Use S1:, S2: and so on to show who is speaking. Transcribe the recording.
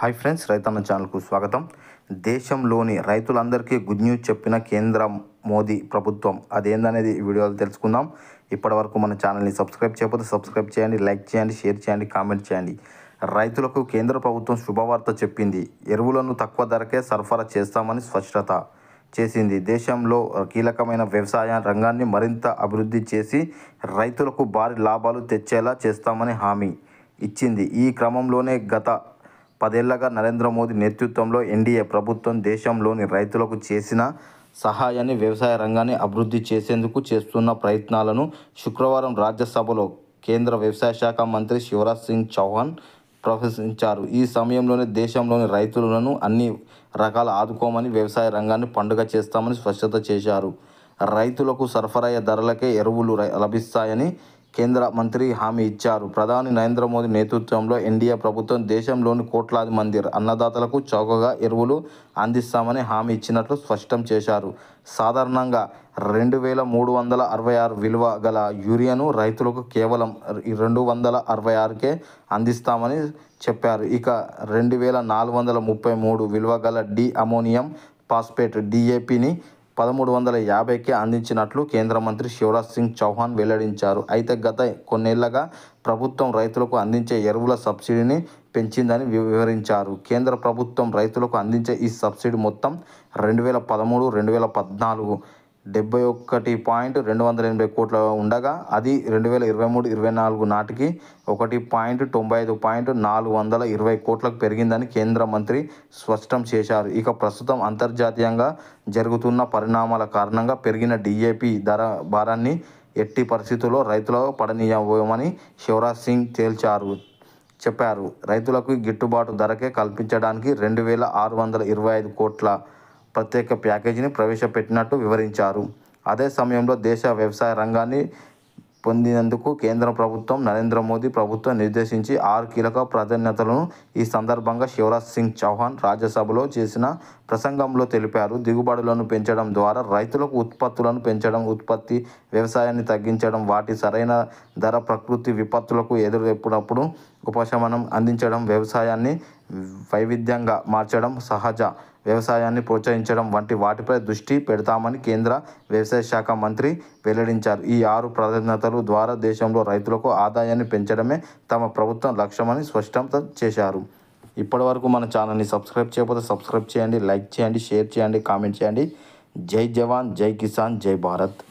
S1: Hi friends, రైతన్న ఛానల్కు స్వాగతం. దేశంలోని రైతులందరికీ గుడ్ న్యూస్ చెప్పిన కేంద్ర మోదీ ప్రభుత్వం అదేందనేది ఈ వీడియోలో తెలుసుకుందాం. ఇప్పటివరకు మన ఛానల్ని సబ్స్క్రైబ్ చేయకపోతే సబ్స్క్రైబ్ చేయండి, లైక్ చేయండి, షేర్ చేయండి, కామెంట్ చేయండి. రైతులకు కేంద్ర ప్రభుత్వం శుభవార్త చెప్పింది. ఎరువులను తక్కువ ధరకే సరఫరా చేస్తామని స్పష్టత చేసింది. దేశంలో కీలకమైన వ్యవసాయ రంగాన్ని మరింత అభివృద్ధి చేసి రైతులకు భారీ లాభాలు తెచ్చేలా చేస్తామని హామీ ఇచ్చింది. ఈ క్రమంలోనే గత 10 ఏళ్లుగా నరేంద్ర మోదీ నేతృత్వంలో ఎన్డీఏ ప్రభుత్వం దేశంలోని రైతులకు చేసిన సహాయాన్ని, వ్యవసాయ రంగాన్ని అభివృద్ధి చేసేందుకు చేస్తున్న ప్రయత్నాలను శుక్రవారం రాజ్యసభలో కేంద్ర వ్యవసాయ శాఖ మంత్రి శివరాజ్ సింగ్ చౌహాన్ ప్రశంసించారు. ఈ సమయంలోనే దేశంలోని రైతులను అన్ని రకాల ఆదుకోమని, వ్యవసాయ రంగాన్ని పండుగ చేస్తామని స్పష్టత చేశారు. రైతులకు సరఫరా ధరలకే ఎరువులు లభిస్తాయని కేంద్ర మంత్రి హామీ ఇచ్చారు. ప్రధాని నరేంద్ర మోదీ నేతృత్వంలో ఎన్డీఏ ప్రభుత్వం దేశంలోని కోట్లాది మంది అన్నదాతలకు చౌకగా ఎరువులు అందిస్తామని హామీ ఇచ్చినట్లు స్పష్టం చేశారు. సాధారణంగా 2366 విలువ గల యూరియాను రైతులకు కేవలం 266కే అందిస్తామని చెప్పారు. ఇక 2433 విలువ గల అమోనియం ఫాస్ఫేట్ DAPని 1350కే అందించినట్లు కేంద్ర మంత్రి శివరాజ్ సింగ్ చౌహాన్ వెల్లడించారు. అయితే గత కొన్నేళ్లుగా ప్రభుత్వం రైతులకు అందించే ఎరువుల సబ్సిడీని పెంచిందని వివరించారు. కేంద్ర ప్రభుత్వం రైతులకు అందించే ఈ సబ్సిడీ మొత్తం 2013-2014 71.280 కోట్ల ఉండగా అది 2023-24 నాటికి 1.95.420 కోట్లకు పెరిగిందని కేంద్ర మంత్రి స్పష్టం చేశారు. ఇక ప్రస్తుతం అంతర్జాతీయంగా జరుగుతున్న పరిణామాల కారణంగా పెరిగిన DAP ధర భారాన్ని ఎట్టి పరిస్థితుల్లో రైతులకు పడనీయబోమని శివరాజ్ సింగ్ చెప్పారు. రైతులకు గిట్టుబాటు ధరకే కల్పించడానికి 2625 కోట్ల ప్రత్యేక ప్యాకేజీని ప్రవేశపెట్టినట్టు వివరించారు. అదే సమయంలో దేశ వ్యవసాయ రంగాన్ని పొందేందుకు కేంద్ర ప్రభుత్వం, నరేంద్ర మోదీ ప్రభుత్వం నిర్దేశించి 6 కీలక ప్రాధాన్యతలను ఈ సందర్భంగా శివరాజ్ సింగ్ చౌహాన్ రాజ్యసభలో చేసిన ప్రసంగంలో తెలిపారు. దిగుబడులను పెంచడం ద్వారా రైతులకు ఉత్పత్తులను పెంచడం, ఉత్పత్తి వ్యవసాయాన్ని తగ్గించడం, వాటి సరైన ధర, ప్రకృతి విపత్తులకు ఎదురెప్పుడప్పుడు ఉపశమనం అందించడం, వ్యవసాయాన్ని వైవిధ్యంగా మార్చడం, సహజ వ్యవసాయాన్ని ప్రోత్సహించడం వంటి వాటిపై దృష్టి పెడతామని కేంద్ర వ్యవసాయ శాఖ మంత్రి వెల్లడించారు. ఈ 6 ప్రాధాన్యతల ద్వారా దేశంలో రైతులకు ఆదాయాన్ని పెంచడమే తమ ప్రభుత్వం లక్ష్యమని స్పష్టం చేశారు. ఇప్పటివరకు మన ఛానల్ని సబ్స్క్రైబ్ చేయకపోతే సబ్స్క్రైబ్ చేయండి, లైక్ చేయండి, షేర్ చేయండి, కామెంట్ చేయండి. జై జవాన్, జై కిసాన్, జై భారత్.